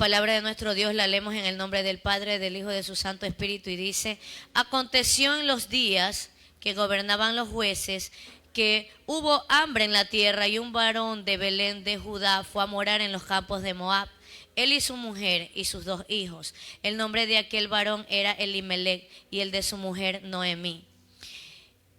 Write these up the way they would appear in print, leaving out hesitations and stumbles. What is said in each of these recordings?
palabra de nuestro Dios la leemos en el nombre del Padre, del Hijo y de su Santo Espíritu y dice: aconteció en los días que gobernaban los jueces que hubo hambre en la tierra, y un varón de Belén de Judá fue a morar en los campos de Moab, él y su mujer y sus 2 hijos. El nombre de aquel varón era Elimelec y el de su mujer Noemí.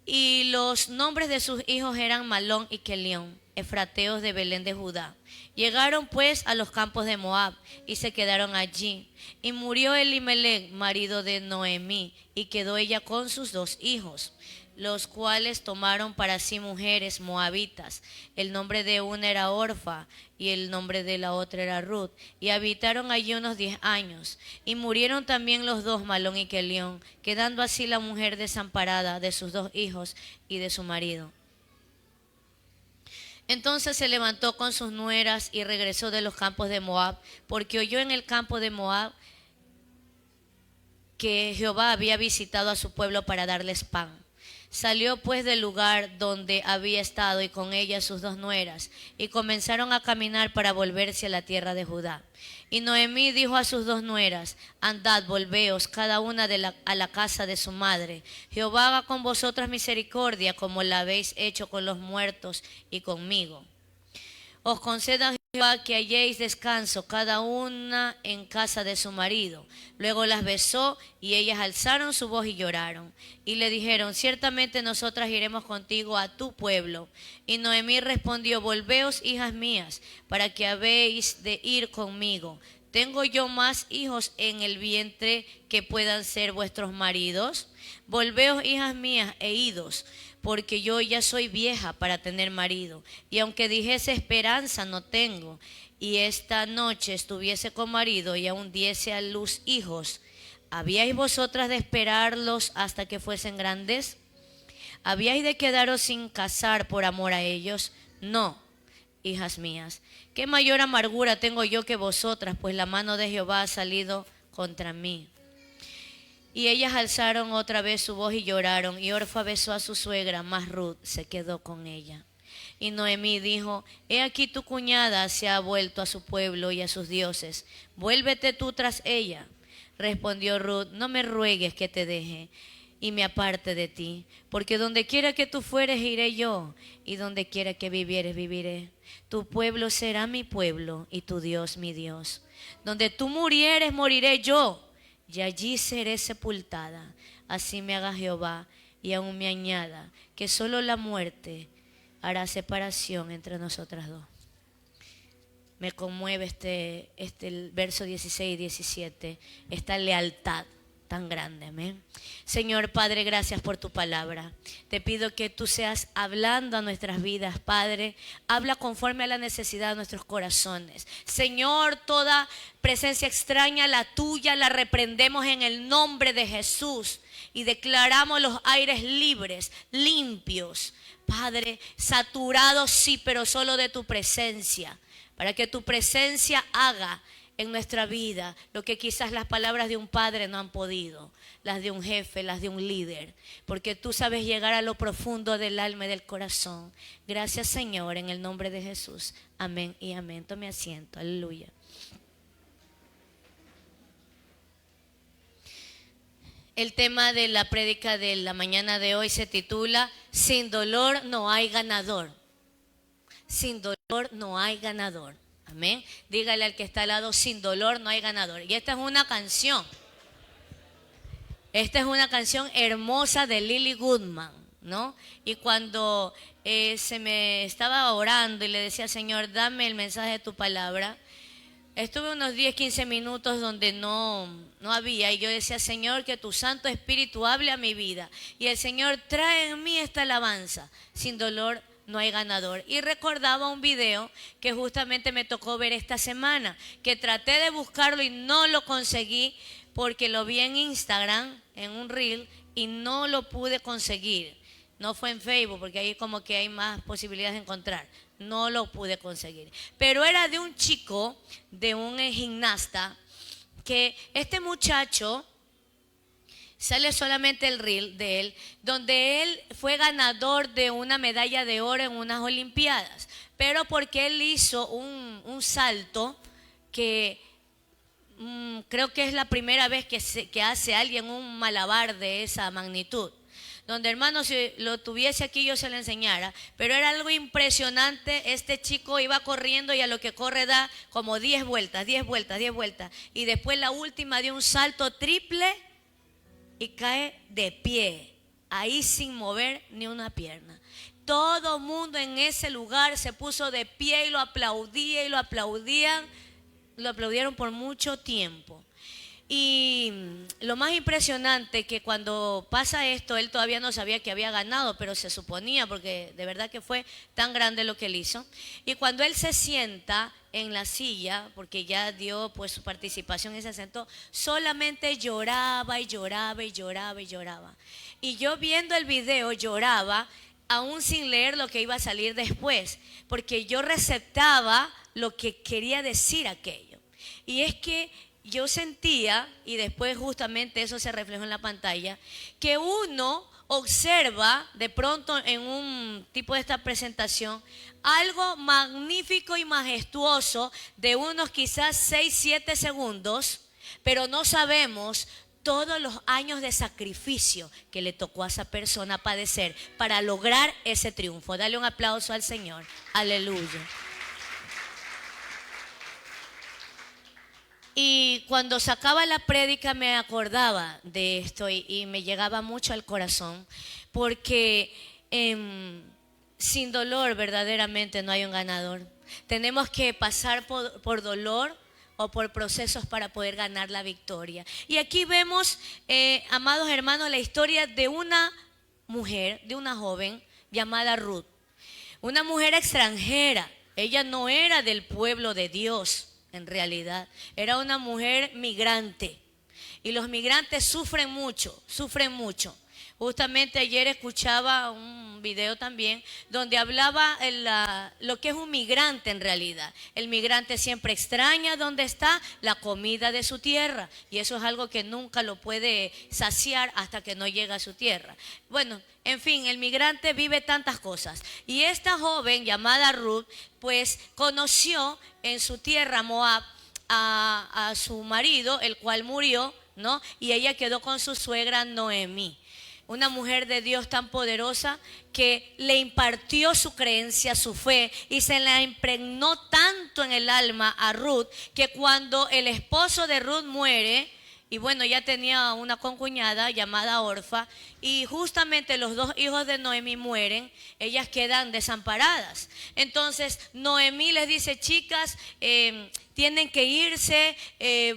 Y los nombres de sus hijos eran Malón y Kelión, efrateos de Belén de Judá. Llegaron pues a los campos de Moab y se quedaron allí. Y murió Elimelec, marido de Noemí, y quedó ella con sus 2 hijos, los cuales tomaron para sí mujeres moabitas. El nombre de una era Orfa y el nombre de la otra era Ruth, y habitaron allí unos 10 años. Y murieron también los 2, Malón y Kelión, quedando así la mujer desamparada de sus 2 hijos y de su marido. Entonces se levantó con sus nueras y regresó de los campos de Moab, porque oyó en el campo de Moab que Jehová había visitado a su pueblo para darles pan. Salió pues del lugar donde había estado y con ella sus 2 nueras, y comenzaron a caminar para volverse a la tierra de Judá. Y Noemí dijo a sus 2 nueras: andad, volveos cada una a la casa de su madre. Jehová haga con vosotras misericordia, como la habéis hecho con los muertos y conmigo. Os conceda Jehová que halléis descanso cada una en casa de su marido. Luego las besó, y ellas alzaron su voz y lloraron. Y le dijeron: ciertamente nosotras iremos contigo a tu pueblo. Y Noemí respondió: volveos, hijas mías, para que habéis de ir conmigo. ¿Tengo yo más hijos en el vientre que puedan ser vuestros maridos? Volveos, hijas mías, e idos, porque yo ya soy vieja para tener marido. Y aunque dijese esperanza no tengo, y esta noche estuviese con marido y aún diese a luz hijos, ¿habíais vosotras de esperarlos hasta que fuesen grandes? ¿Habíais de quedaros sin casar por amor a ellos? No, hijas mías. ¿Qué mayor amargura tengo yo que vosotras? Pues la mano de Jehová ha salido contra mí. Y ellas alzaron otra vez su voz y lloraron, y Orfa besó a su suegra, mas Ruth se quedó con ella. Y Noemí dijo: he aquí tu cuñada se ha vuelto a su pueblo y a sus dioses, vuélvete tú tras ella. Respondió Ruth: no me ruegues que te deje y me aparte de ti, porque donde quiera que tú fueres iré yo, y donde quiera que vivieres viviré. Tu pueblo será mi pueblo y tu Dios mi Dios. Donde tú murieres moriré yo, y allí seré sepultada. Así me haga Jehová, y aún me añada, que solo la muerte hará separación entre nosotras 2. Me conmueve el verso 16 y 17, esta lealtad tan grande. Amén. Señor Padre, gracias por tu palabra. Te pido que tú seas hablando a nuestras vidas, Padre. Habla conforme a la necesidad de nuestros corazones. Señor, toda presencia extraña, la tuya, la reprendemos en el nombre de Jesús y declaramos los aires libres, limpios. Padre, saturados sí, pero solo de tu presencia, para que tu presencia haga en nuestra vida lo que quizás las palabras de un padre no han podido, las de un jefe, las de un líder, porque tú sabes llegar a lo profundo del alma y del corazón. Gracias, Señor, en el nombre de Jesús. Amén y amén. Tome asiento. Aleluya. El tema de la prédica de la mañana de hoy se titula: sin dolor no hay ganador. Sin dolor no hay ganador. Amén. Dígale al que está al lado: sin dolor no hay ganador. Y esta es una canción. Esta es una canción hermosa de Lily Goodman, ¿no? Y cuando se me estaba orando y le decía: Señor, dame el mensaje de tu palabra, estuve unos 10, 15 minutos donde no había, y yo decía: Señor, que tu Santo Espíritu hable a mi vida. Y el Señor trae en mí esta alabanza: sin dolor no hay ganador. Y recordaba un video que justamente me tocó ver esta semana, que traté de buscarlo y no lo conseguí, porque lo vi en Instagram, en un reel, y no lo pude conseguir. No fue en Facebook, porque ahí como que hay más posibilidades de encontrar. No lo pude conseguir. Pero era de un chico, de un gimnasta, que este muchacho, sale solamente el reel de él, donde él fue ganador de una medalla de oro en unas olimpiadas, pero porque él hizo un salto que creo que es la primera vez que hace alguien un malabar de esa magnitud. Donde, hermano, si lo tuviese aquí yo se lo enseñara, pero era algo impresionante. Este chico iba corriendo y a lo que corre da como 10 vueltas, 10 vueltas, 10 vueltas. Y después la última dio un salto triple y cae de pie, ahí sin mover ni una pierna. Todo mundo en ese lugar se puso de pie y lo aplaudía y lo aplaudían. Lo aplaudieron por mucho tiempo. Y lo más impresionante que cuando pasa esto, él todavía no sabía que había ganado, pero se suponía, porque de verdad que fue tan grande lo que él hizo. Y cuando él se sienta en la silla, porque ya dio pues su participación y se sentó, solamente lloraba y lloraba y lloraba y lloraba. Y yo viendo el video lloraba, aún sin leer lo que iba a salir después, porque yo receptaba lo que quería decir aquello. Y es que yo sentía, y después justamente eso se reflejó en la pantalla, que uno observa de pronto en un tipo de esta presentación algo magnífico y majestuoso de unos quizás 6, 7 segundos, pero no sabemos todos los años de sacrificio que le tocó a esa persona padecer para lograr ese triunfo. Dale un aplauso al Señor. Aleluya. Y cuando sacaba la prédica me acordaba de esto y me llegaba mucho al corazón, porque sin dolor verdaderamente no hay un ganador. Tenemos que pasar por dolor o por procesos para poder ganar la victoria. Y aquí vemos, amados hermanos, la historia de una mujer, de una joven llamada Ruth. Una mujer extranjera. Ella no era del pueblo de Dios. En realidad, era una mujer migrante. Y los migrantes sufren mucho, sufren mucho. Justamente ayer escuchaba un video también donde hablaba lo que es un migrante en realidad. El migrante siempre extraña donde está la comida de su tierra. Y eso es algo que nunca lo puede saciar hasta que no llega a su tierra. Bueno, en fin, el migrante vive tantas cosas. Y esta joven llamada Ruth, pues conoció en su tierra Moab a su marido, el cual murió, ¿no? Y ella quedó con su suegra Noemí. Una mujer de Dios tan poderosa que le impartió su creencia, su fe, y se la impregnó tanto en el alma a Ruth, que cuando el esposo de Ruth muere, y bueno, ya tenía una concuñada llamada Orfa, y justamente los 2 hijos de Noemí mueren, ellas quedan desamparadas. Entonces Noemí les dice: chicas, tienen que irse,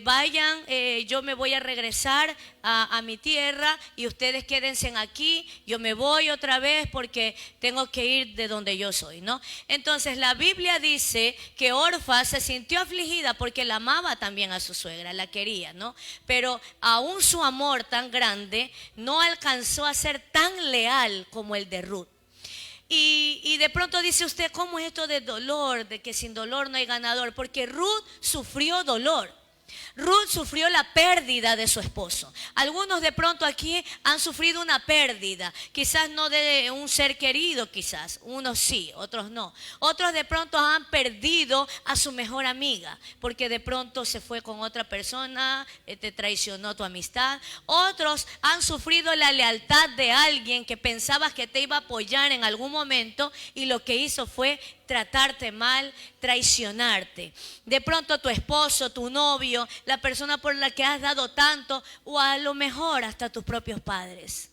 vayan, yo me voy a regresar a mi tierra y ustedes quédense aquí, yo me voy otra vez porque tengo que ir de donde yo soy, ¿no? Entonces la Biblia dice que Orfa se sintió afligida porque la amaba también a su suegra, la quería, ¿no? Pero aún su amor tan grande no alcanzó a ser tan leal como el de Ruth. Y de pronto dice usted: ¿cómo es esto de dolor? De que sin dolor no hay ganador. Porque Ruth sufrió dolor. Ruth sufrió la pérdida de su esposo. Algunos de pronto aquí han sufrido una pérdida, quizás no de un ser querido, quizás, unos sí, otros no. Otros de pronto han perdido a su mejor amiga, porque de pronto se fue con otra persona, te traicionó tu amistad. Otros han sufrido la lealtad de alguien que pensabas que te iba a apoyar en algún momento y lo que hizo fue tratarte mal, traicionarte. De pronto tu esposo, tu novio, la persona por la que has dado tanto, o a lo mejor hasta tus propios padres.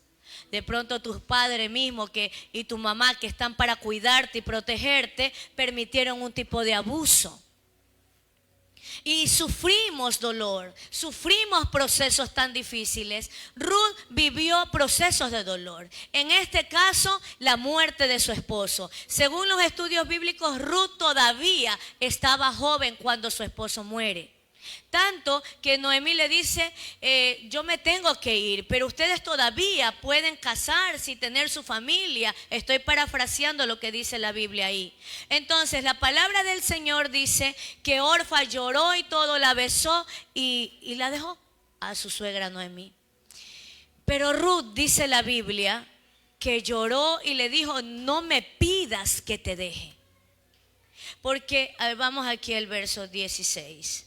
De pronto tus padres mismos y tu mamá, que están para cuidarte y protegerte, permitieron un tipo de abuso. Y sufrimos dolor, sufrimos procesos tan difíciles. Ruth vivió procesos de dolor. En este caso, la muerte de su esposo. Según los estudios bíblicos, Ruth todavía estaba joven cuando su esposo muere. Tanto que Noemí le dice: yo me tengo que ir, pero ustedes todavía pueden casarse y tener su familia. Estoy parafraseando lo que dice la Biblia ahí. Entonces la palabra del Señor dice que Orfa lloró y todo, la besó y la dejó a su suegra Noemí. Pero Ruth, dice la Biblia, que lloró y le dijo: no me pidas que te deje. Porque vamos aquí al verso 16.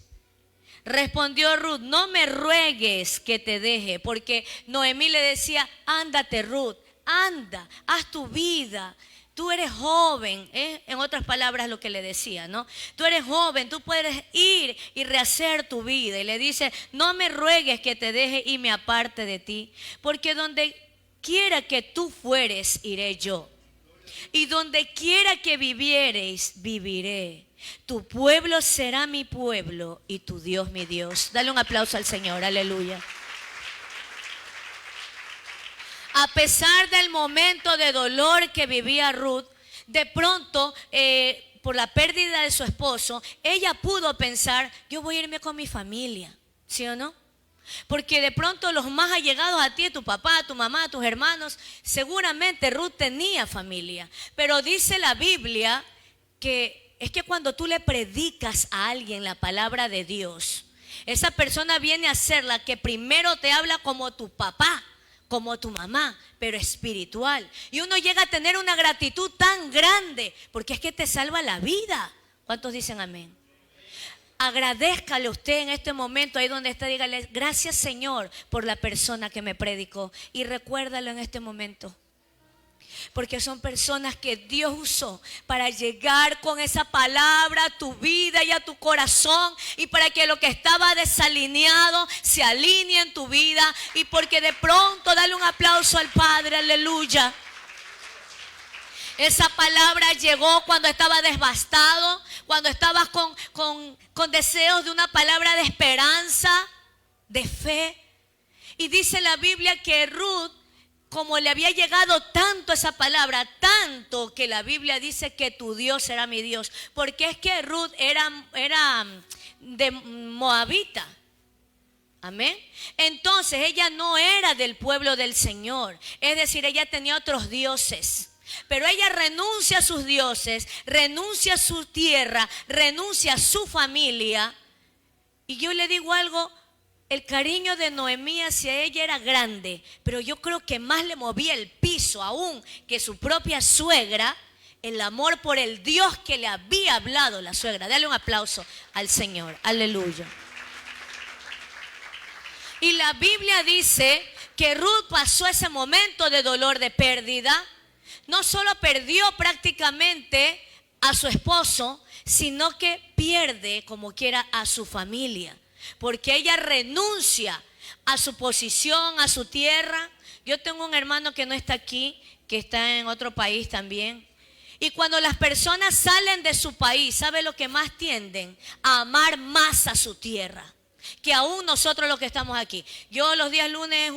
Respondió Ruth, no me ruegues que te deje, porque Noemí le decía, ándate Ruth, anda, haz tu vida. Tú eres joven, en otras palabras lo que le decía, ¿no? Tú eres joven, tú puedes ir y rehacer tu vida. Y le dice, no me ruegues que te deje y me aparte de ti, porque donde quiera que tú fueres, iré yo. Y donde quiera que viviereis, viviré. Tu pueblo será mi pueblo y tu Dios mi Dios. Dale un aplauso al Señor, aleluya. A pesar del momento de dolor que vivía Ruth, de pronto, por la pérdida de su esposo, ella pudo pensar, yo voy a irme con mi familia, ¿sí o no? Porque de pronto los más allegados a ti, tu papá, tu mamá, tus hermanos, seguramente Ruth tenía familia. Pero dice la Biblia que es que cuando tú le predicas a alguien la palabra de Dios, esa persona viene a ser la que primero te habla como tu papá, como tu mamá, pero espiritual. Y uno llega a tener una gratitud tan grande, porque es que te salva la vida. ¿Cuántos dicen amén? Agradézcale usted en este momento, ahí donde está, dígale, gracias Señor por la persona que me predicó. Y recuérdalo en este momento. Porque son personas que Dios usó para llegar con esa palabra a tu vida y a tu corazón, y para que lo que estaba desalineado se alinee en tu vida. Y porque de pronto dale un aplauso al Padre, aleluya. Esa palabra llegó cuando estaba devastado, cuando estabas con deseos de una palabra de esperanza, de fe. Y dice la Biblia que Ruth, como le había llegado tanto esa palabra, tanto que la Biblia dice que tu Dios será mi Dios, porque es que Ruth era de Moabita. Amén. Entonces ella no era del pueblo del Señor, es decir, ella tenía otros dioses. Pero ella renuncia a sus dioses, renuncia a su tierra, renuncia a su familia. Y yo le digo algo, el cariño de Noemí hacia ella era grande, pero yo creo que más le movía el piso aún que su propia suegra, el amor por el Dios que le había hablado la suegra. Dale un aplauso al Señor, aleluya. Y la Biblia dice que Ruth pasó ese momento de dolor, de pérdida. No solo perdió prácticamente a su esposo, sino que pierde como quiera a su familia. Porque ella renuncia a su posición, a su tierra. Yo tengo un hermano que no está aquí, que está en otro país también. Y cuando las personas salen de su país, ¿sabe lo que más tienden? A amar más a su tierra que aún nosotros los que estamos aquí. Yo los días lunes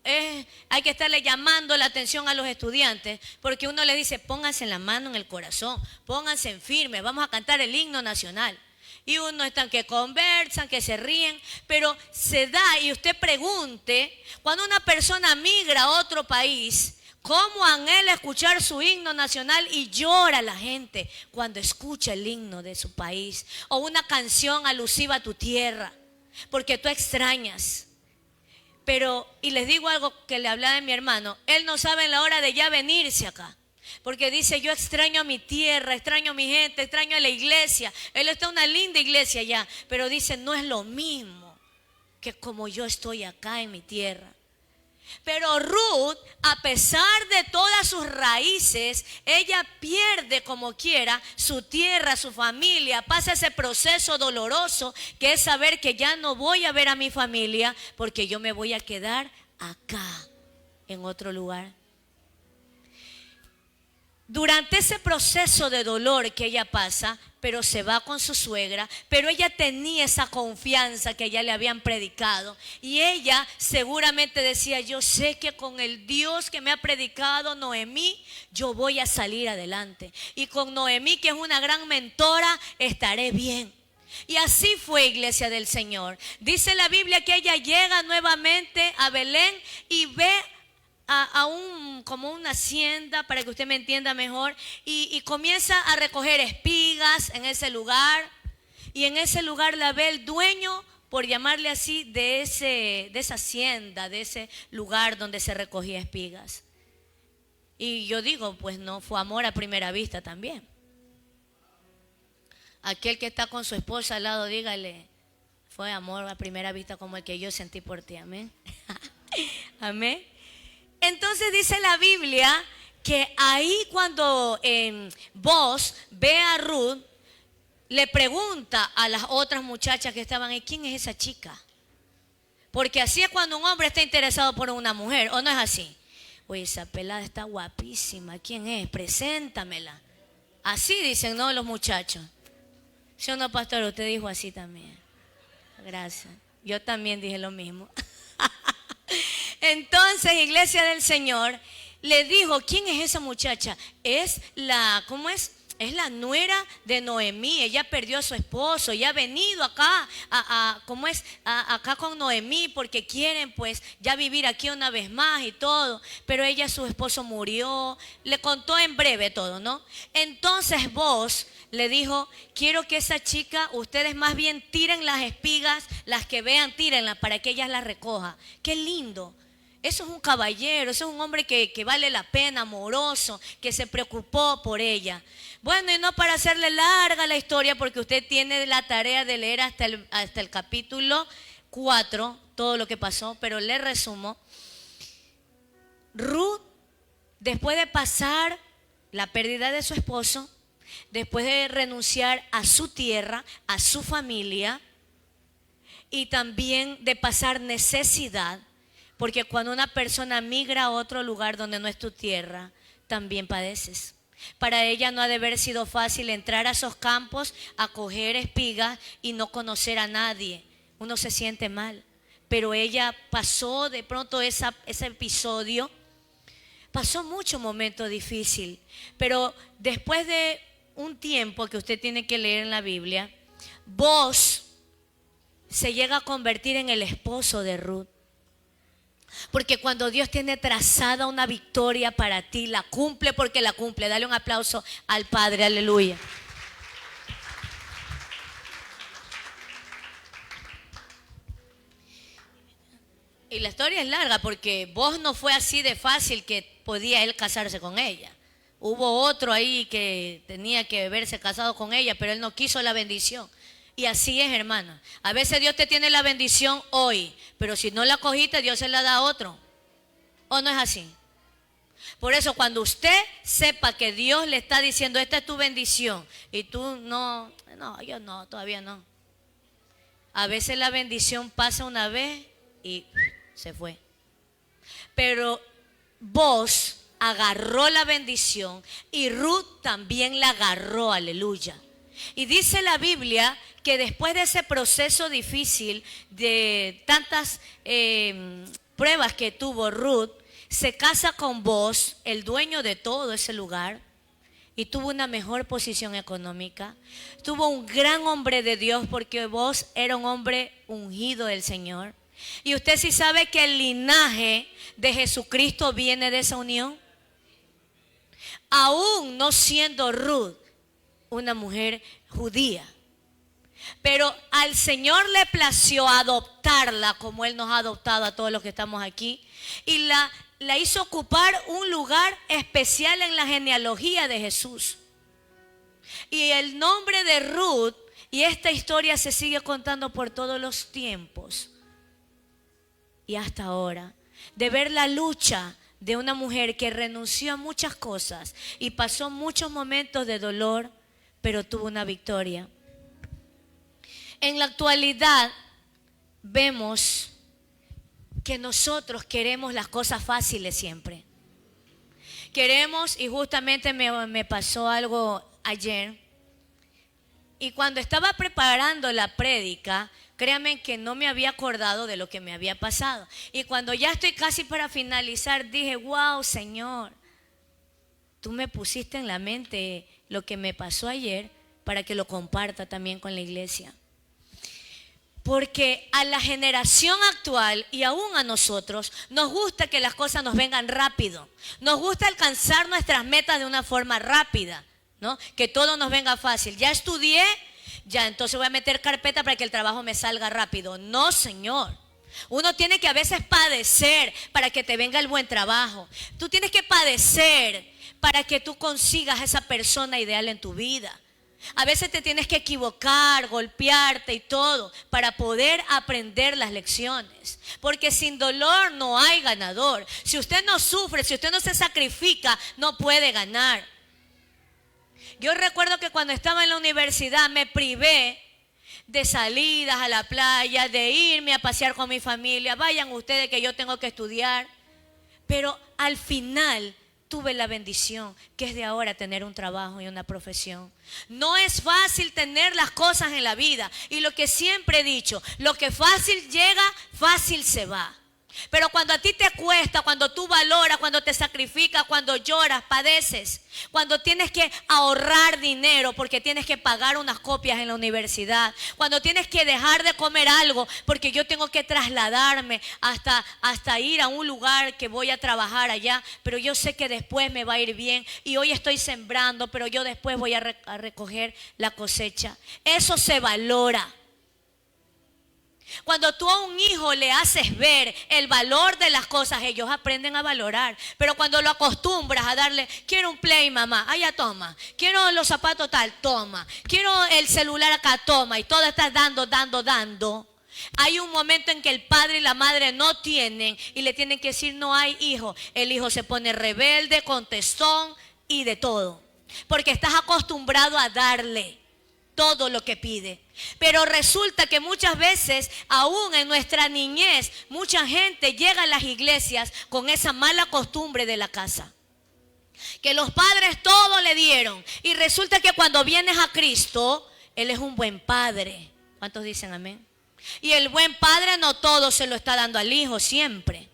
hay que estarle llamando la atención a los estudiantes, porque uno les dice, pónganse la mano en el corazón, pónganse en firme, vamos a cantar el himno nacional. Y unos están que conversan, que se ríen, pero se da, y usted pregunte, cuando una persona migra a otro país, ¿cómo anhela escuchar su himno nacional? Y llora la gente cuando escucha el himno de su país, o una canción alusiva a tu tierra, porque tú extrañas. Pero, y les digo algo que le hablaba de mi hermano, él no sabe en la hora de ya venirse acá. Porque dice, yo extraño a mi tierra, extraño a mi gente, extraño a la iglesia. Él está en una linda iglesia allá, pero dice, no es lo mismo que como yo estoy acá en mi tierra. Pero Ruth, a pesar de todas sus raíces, ella pierde como quiera su tierra, su familia, pasa ese proceso doloroso que es saber que ya no voy a ver a mi familia porque yo me voy a quedar acá, en otro lugar. Durante ese proceso de dolor que ella pasa, pero se va con su suegra, pero ella tenía esa confianza que ya le habían predicado. Y ella seguramente decía, yo sé que con el Dios que me ha predicado Noemí, yo voy a salir adelante. Y con Noemí, que es una gran mentora, estaré bien. Y así fue, iglesia del Señor. Dice la Biblia que ella llega nuevamente a Belén y ve como una hacienda, para que usted me entienda mejor, y comienza a recoger espigas en ese lugar, y en ese lugar la ve el dueño, por llamarle así, de esa hacienda, de ese lugar donde se recogía espigas. Y yo digo, pues no fue amor a primera vista también. Aquel que está con su esposa al lado, dígale, Fue amor a primera vista como el que yo sentí por ti, amén. Amén. Entonces dice la Biblia que ahí cuando Boaz ve a Ruth, le pregunta a las otras muchachas que estaban ahí, ¿quién es esa chica? Porque así es cuando un hombre está interesado por una mujer, ¿o no es así? Oye, esa pelada está guapísima, ¿quién es? Preséntamela. Así dicen, ¿no? Los muchachos. ¿Sí o no, pastor? Usted dijo así también. Gracias. Yo también dije lo mismo. Entonces, iglesia del Señor, le dijo, ¿quién es esa muchacha? Es la, ¿cómo es? Es la nuera de Noemí. Ella perdió a su esposo y ha venido acá, ¿cómo es? Acá con Noemí porque quieren pues ya vivir aquí una vez más y todo. Pero ella, su esposo murió. Le contó en breve todo, ¿no? Entonces Boaz le dijo, quiero que esa chica, ustedes más bien tiren las espigas, las que vean, tírenlas para que ella las recoja. Qué lindo. Eso es un caballero, eso es un hombre que vale la pena, amoroso, que se preocupó por ella. Bueno, y no para hacerle larga la historia, porque usted tiene la tarea de leer hasta el capítulo 4, todo lo que pasó, pero le resumo. Ruth, después de pasar la pérdida de su esposo, después de renunciar a su tierra, a su familia, y también de pasar necesidad, porque cuando una persona migra a otro lugar donde no es tu tierra, también padeces. Para ella no ha de haber sido fácil entrar a esos campos, a coger espigas y no conocer a nadie. Uno se siente mal. Pero ella pasó de pronto ese episodio, pasó mucho momento difícil. Pero después de un tiempo que usted tiene que leer en la Biblia, Boaz se llega a convertir en el esposo de Ruth. Porque cuando Dios tiene trazada una victoria para ti, la cumple porque la cumple. Dale un aplauso al Padre, aleluya. Y la historia es larga porque vos no fue así de fácil que podía él casarse con ella. Hubo otro ahí que tenía que verse casado con ella, pero él no quiso la bendición. Y así es, hermano. A veces Dios te tiene la bendición hoy, pero si no la cogiste, Dios se la da a otro. ¿O no es así? Por eso cuando usted sepa que Dios le está diciendo, esta es tu bendición, y tú no, yo no, todavía no. A veces la bendición pasa una vez y se fue. Pero vos agarró la bendición y Ruth también la agarró, aleluya. Y dice la Biblia que después de ese proceso difícil, de tantas pruebas que tuvo Ruth, se casa con Boaz, el dueño de todo ese lugar, y tuvo una mejor posición económica. Tuvo un gran hombre de Dios porque Boaz era un hombre ungido del Señor. Y usted sí sabe que el linaje de Jesucristo viene de esa unión. Aún no siendo Ruth una mujer judía, pero al Señor le plació adoptarla como Él nos ha adoptado a todos los que estamos aquí, y la hizo ocupar un lugar especial en la genealogía de Jesús. Y el nombre de Ruth, y esta historia se sigue contando por todos los tiempos y hasta ahora, de ver la lucha de una mujer que renunció a muchas cosas y pasó muchos momentos de dolor, pero tuvo una victoria. En la actualidad vemos que nosotros queremos las cosas fáciles siempre. Queremos, y justamente me pasó algo ayer, y cuando estaba preparando la prédica, créanme que no me había acordado de lo que me había pasado. Y cuando ya estoy casi para finalizar, dije, wow, Señor, tú me pusiste en la mente lo que me pasó ayer para que lo comparta también con la iglesia. Porque a la generación actual y aún a nosotros nos gusta que las cosas nos vengan rápido. Nos gusta alcanzar nuestras metas de una forma rápida, ¿no? Que todo nos venga fácil. Ya estudié, ya entonces voy a meter carpeta para que el trabajo me salga rápido. No, Señor. Uno tiene que a veces padecer para que te venga el buen trabajo. Tú tienes que padecer para que tú consigas esa persona ideal en tu vida. A veces te tienes que equivocar, golpearte y todo para poder aprender las lecciones. Porque sin dolor no hay ganador. Si usted no sufre, si usted no se sacrifica, no puede ganar. Yo recuerdo que cuando estaba en la universidad me privé de salidas a la playa, de irme a pasear con mi familia. Vayan ustedes que yo tengo que estudiar. Pero al final tuve la bendición que es de ahora tener un trabajo y una profesión. No es fácil tener las cosas en la vida. Y lo que siempre he dicho, lo que fácil llega, fácil se va. Pero cuando a ti te cuesta, cuando tú valoras, cuando te sacrificas, cuando lloras, padeces, cuando tienes que ahorrar dinero porque tienes que pagar unas copias en la universidad, cuando tienes que dejar de comer algo porque yo tengo que trasladarme hasta ir a un lugar que voy a trabajar allá, pero yo sé que después me va a ir bien y hoy estoy sembrando, pero yo después voy a recoger la cosecha. Eso se valora. Cuando tú a un hijo le haces ver el valor de las cosas, ellos aprenden a valorar. Pero cuando lo acostumbras a darle, quiero un play, mamá, allá toma. Quiero los zapatos tal, toma. Quiero el celular acá, toma. Y todo estás dando. Hay un momento en que el padre y la madre no tienen y le tienen que decir no hay hijo. El hijo se pone rebelde, contestón y de todo. Porque estás acostumbrado a darle todo lo que pide. Pero resulta que muchas veces, aún en nuestra niñez, mucha gente llega a las iglesias con esa mala costumbre de la casa. Que los padres todo le dieron. Y resulta que cuando vienes a Cristo, Él es un buen padre. ¿Cuántos dicen amén? Y el buen padre no todo se lo está dando al hijo siempre.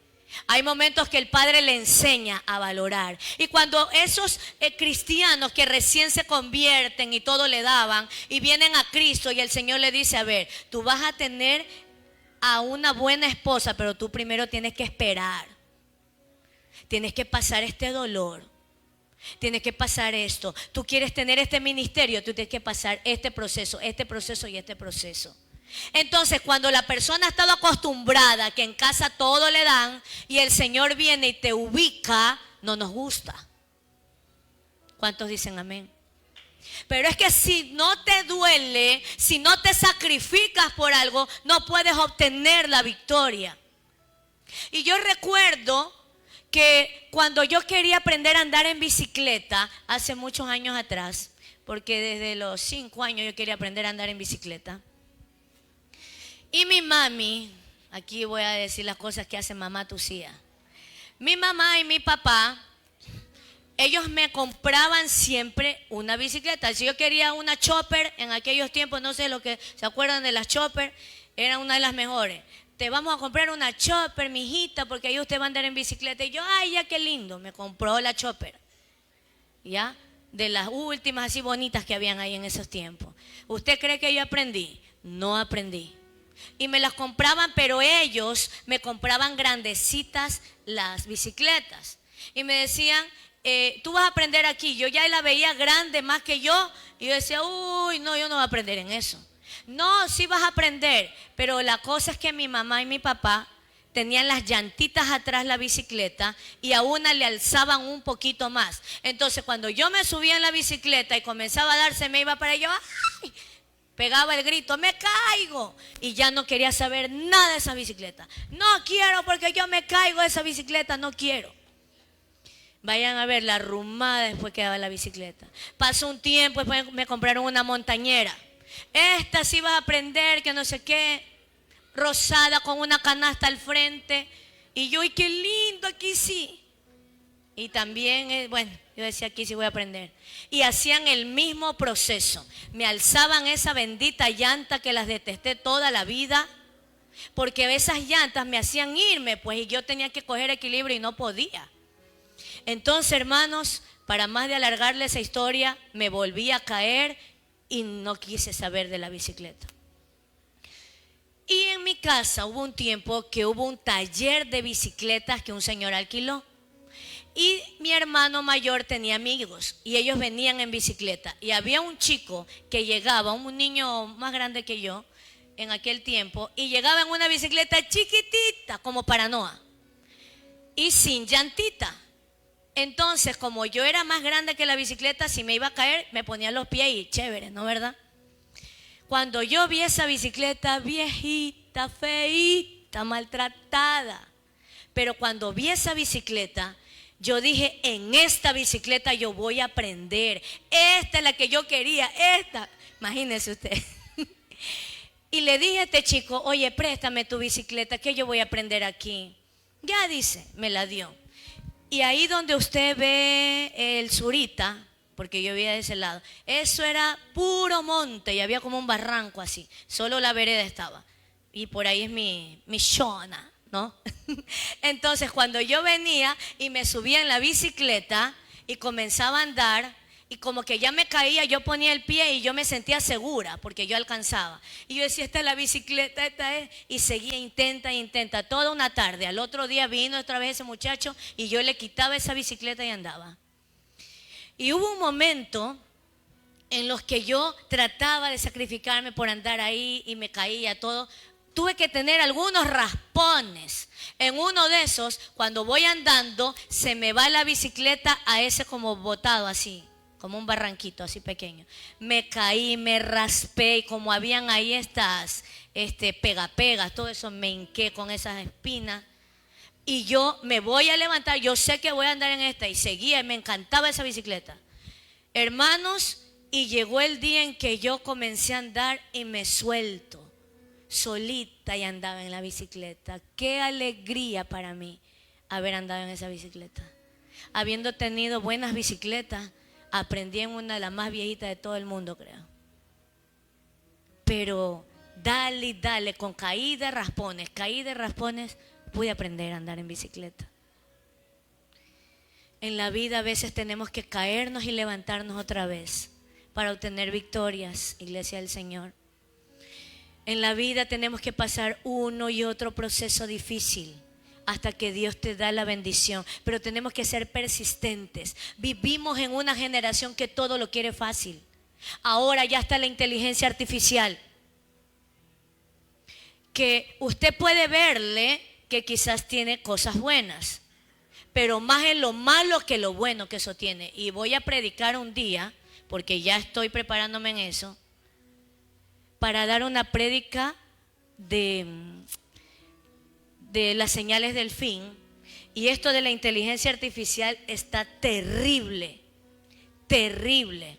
Hay momentos que el padre le enseña a valorar. Y cuando esos cristianos que recién se convierten y todo le daban y vienen a Cristo y el Señor le dice, a ver, tú vas a tener a una buena esposa, pero tú primero tienes que esperar. Tienes que pasar este dolor. Tienes que pasar esto. Tú quieres tener este ministerio, tú tienes que pasar este proceso y este proceso. Entonces cuando la persona ha estado acostumbrada que en casa todo le dan y el Señor viene y te ubica, no nos gusta. ¿Cuántos dicen amén? Pero es que si no te duele, si no te sacrificas por algo, no puedes obtener la victoria. Y yo recuerdo que cuando yo quería aprender a andar en bicicleta hace muchos años atrás, porque desde los 5 años yo quería aprender a andar en bicicleta. Y mi mami, aquí voy a decir las cosas que hace mamá Tucía. Mi mamá y mi papá, ellos me compraban siempre una bicicleta. Si yo quería una chopper en aquellos tiempos, no sé lo que se acuerdan de las chopper, era una de las mejores. Te vamos a comprar una chopper, mijita, porque ahí usted va a andar en bicicleta. Y yo, ay, ya qué lindo, me compró la chopper. ¿Ya? De las últimas así bonitas que habían ahí en esos tiempos. ¿Usted cree que yo aprendí? No aprendí. Y me las compraban, pero ellos me compraban grandecitas las bicicletas. Y me decían, tú vas a aprender aquí. Yo ya la veía grande más que yo. Y yo decía, uy, no, yo no voy a aprender en eso. No, sí vas a aprender. Pero la cosa es que mi mamá y mi papá tenían las llantitas atrás la bicicleta y a una le alzaban un poquito más. Entonces cuando yo me subía en la bicicleta y comenzaba a darse, me iba para allá, ¡ay! Pegaba el grito, me caigo. Y ya no quería saber nada de esa bicicleta. No quiero porque yo me caigo de esa bicicleta, no quiero. Vayan a ver la arrumada después que daba la bicicleta. Pasó un tiempo, después me compraron una montañera. Esta sí vas a aprender, que no sé qué, rosada con una canasta al frente. Y yo, ¡ay, qué lindo! Aquí sí. Y también, bueno, yo decía, aquí sí voy a aprender. Y hacían el mismo proceso. Me alzaban esa bendita llanta que las detesté toda la vida. Porque esas llantas me hacían irme, pues, y yo tenía que coger equilibrio y no podía. Entonces, hermanos, para más de alargarle esa historia, me volví a caer y no quise saber de la bicicleta. Y en mi casa hubo un tiempo que hubo un taller de bicicletas que un señor alquiló. Y mi hermano mayor tenía amigos y ellos venían en bicicleta. Y había un chico que llegaba, un niño más grande que yo en aquel tiempo, y llegaba en una bicicleta chiquitita como para Noa y sin llantita. Entonces, como yo era más grande que la bicicleta, si me iba a caer, me ponía los pies y chévere, ¿no verdad? Cuando yo vi esa bicicleta viejita, feíta, maltratada, pero cuando vi esa bicicleta, yo dije, en esta bicicleta yo voy a aprender. Esta es la que yo quería, esta. Imagínese usted. Y le dije a este chico, oye, préstame tu bicicleta, que yo voy a aprender aquí. Ya dice, me la dio. Y ahí donde usted ve el Surita, porque yo vivía de ese lado, eso era puro monte y había como un barranco así. Solo la vereda estaba. Y por ahí es mi zona, ¿no? Entonces cuando yo venía y me subía en la bicicleta y comenzaba a andar, y como que ya me caía, yo ponía el pie y yo me sentía segura porque yo alcanzaba. Y yo decía, esta es la bicicleta, esta es. Y seguía, intenta, toda una tarde. Al otro día vino otra vez ese muchacho y yo le quitaba esa bicicleta y andaba. Y hubo un momento en los que yo trataba de sacrificarme por andar ahí y me caía todo. Tuve que tener algunos raspones. En uno de esos, cuando voy andando, se me va la bicicleta a ese como botado así, como un barranquito así pequeño. Me caí, me raspé y como habían ahí estas pegas, todo eso me hinqué con esas espinas. Y yo me voy a levantar, yo sé que voy a andar en esta y seguía, y me encantaba esa bicicleta. Hermanos, y llegó el día en que yo comencé a andar y me suelto. Solita y andaba en la bicicleta. Qué alegría para mí haber andado en esa bicicleta. Habiendo tenido buenas bicicletas, aprendí en una de las más viejitas de todo el mundo, creo. Pero dale, con caída y raspones, pude aprender a andar en bicicleta. En la vida a veces tenemos que caernos y levantarnos otra vez para obtener victorias, Iglesia del Señor. En la vida tenemos que pasar uno y otro proceso difícil hasta que Dios te da la bendición. Pero tenemos que ser persistentes. Vivimos en una generación que todo lo quiere fácil. Ahora ya está la inteligencia artificial, que usted puede verle que quizás tiene cosas buenas, pero más en lo malo que lo bueno que eso tiene. Y voy a predicar un día, porque ya estoy preparándome en eso, para dar una prédica de las señales del fin. Y esto de la inteligencia artificial está terrible, terrible.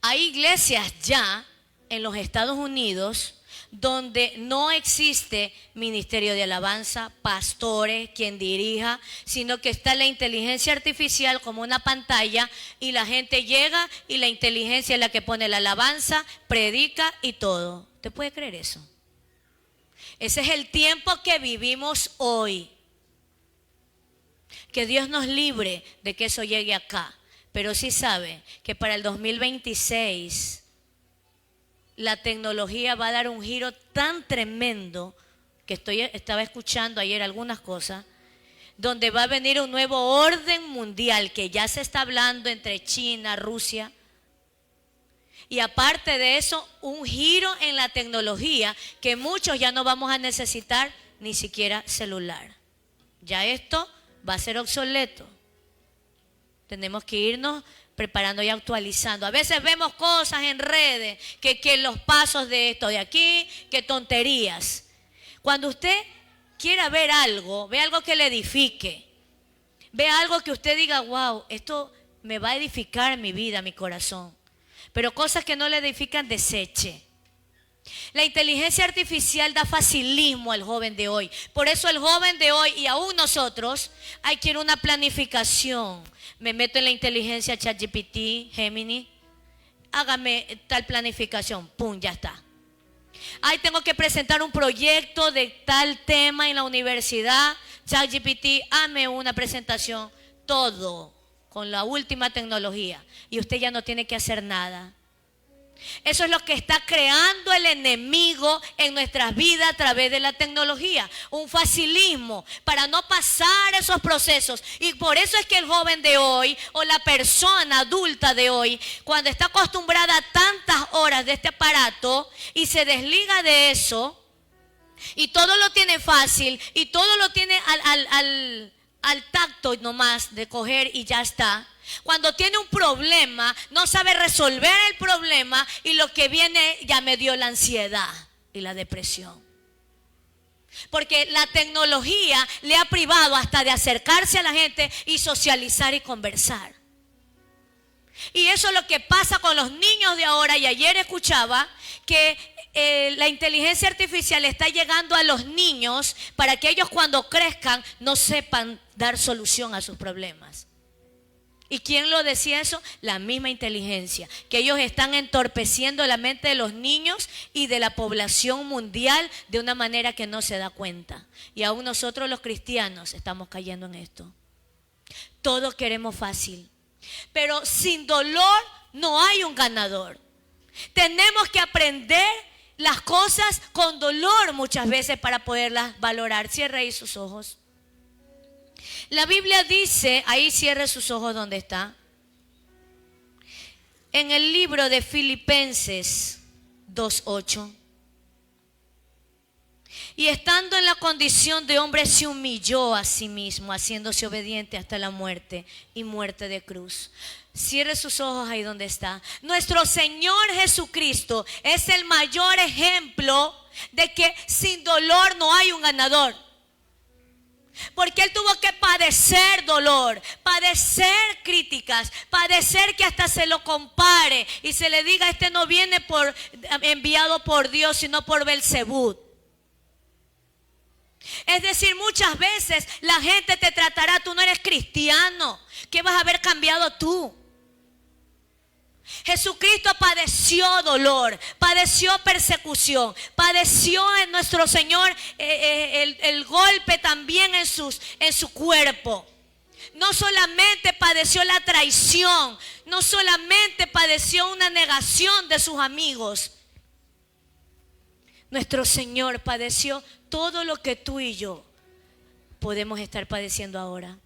Hay iglesias ya en los Estados Unidos donde no existe ministerio de alabanza, pastores, quien dirija, sino que está la inteligencia artificial como una pantalla y la gente llega y la inteligencia es la que pone la alabanza, predica y todo. ¿Usted puede creer eso? Ese es el tiempo que vivimos hoy. Que Dios nos libre de que eso llegue acá. Pero sí sabe que para el 2026 la tecnología va a dar un giro tan tremendo que estaba escuchando ayer algunas cosas, donde va a venir un nuevo orden mundial que ya se está hablando entre China, Rusia. Y aparte de eso, un giro en la tecnología que muchos ya no vamos a necesitar ni siquiera celular. Ya esto va a ser obsoleto. Tenemos que irnos preparando y actualizando. A veces vemos cosas en redes, que los pasos de esto de aquí, que tonterías. Cuando usted quiera ver algo, ve algo que le edifique, ve algo que usted diga, wow, esto me va a edificar mi vida, mi corazón. Pero cosas que no le edifican, deseche. La inteligencia artificial da facilismo al joven de hoy. Por eso el joven de hoy y aún nosotros hay que ir a una planificación. Me meto en la inteligencia ChatGPT, Gemini, hágame tal planificación, pum, ya está. Ay, tengo que presentar un proyecto de tal tema en la universidad, ChatGPT, hazme una presentación, todo con la última tecnología y usted ya no tiene que hacer nada. Eso es lo que está creando el enemigo en nuestras vidas a través de la tecnología. Un facilismo para no pasar esos procesos. Y por eso es que el joven de hoy o la persona adulta de hoy, cuando está acostumbrada a tantas horas de este aparato y se desliga de eso y todo lo tiene fácil y todo lo tiene al tacto nomás de coger y ya está. Cuando tiene un problema, no sabe resolver el problema y lo que viene ya me dio la ansiedad y la depresión. Porque la tecnología le ha privado hasta de acercarse a la gente y socializar y conversar. Y eso es lo que pasa con los niños de ahora. Y ayer escuchaba que la inteligencia artificial está llegando a los niños para que ellos cuando crezcan no sepan dar solución a sus problemas. ¿Y quién lo decía eso? La misma inteligencia. Que ellos están entorpeciendo la mente de los niños y de la población mundial de una manera que no se da cuenta. Y aún nosotros los cristianos estamos cayendo en esto. Todos queremos fácil. Pero sin dolor no hay un ganador. Tenemos que aprender las cosas con dolor muchas veces para poderlas valorar. Cierre ahí sus ojos. La Biblia dice, ahí cierre sus ojos donde está, en el libro de Filipenses 2:8. Y estando en la condición de hombre se humilló a sí mismo, haciéndose obediente hasta la muerte y muerte de cruz. Cierre sus ojos ahí donde está. Nuestro Señor Jesucristo es el mayor ejemplo de que sin dolor no hay un ganador. Porque Él tuvo que padecer dolor, padecer críticas, padecer que hasta se lo compare y se le diga: este no viene enviado por Dios, sino por Belzebú. Es decir, muchas veces la gente te tratará: tú no eres cristiano, ¿qué vas a haber cambiado tú? Jesucristo padeció dolor, padeció persecución, padeció en nuestro Señor el golpe también en su cuerpo. No solamente padeció la traición, no solamente padeció una negación de sus amigos. Nuestro Señor padeció todo lo que tú y yo podemos estar padeciendo ahora.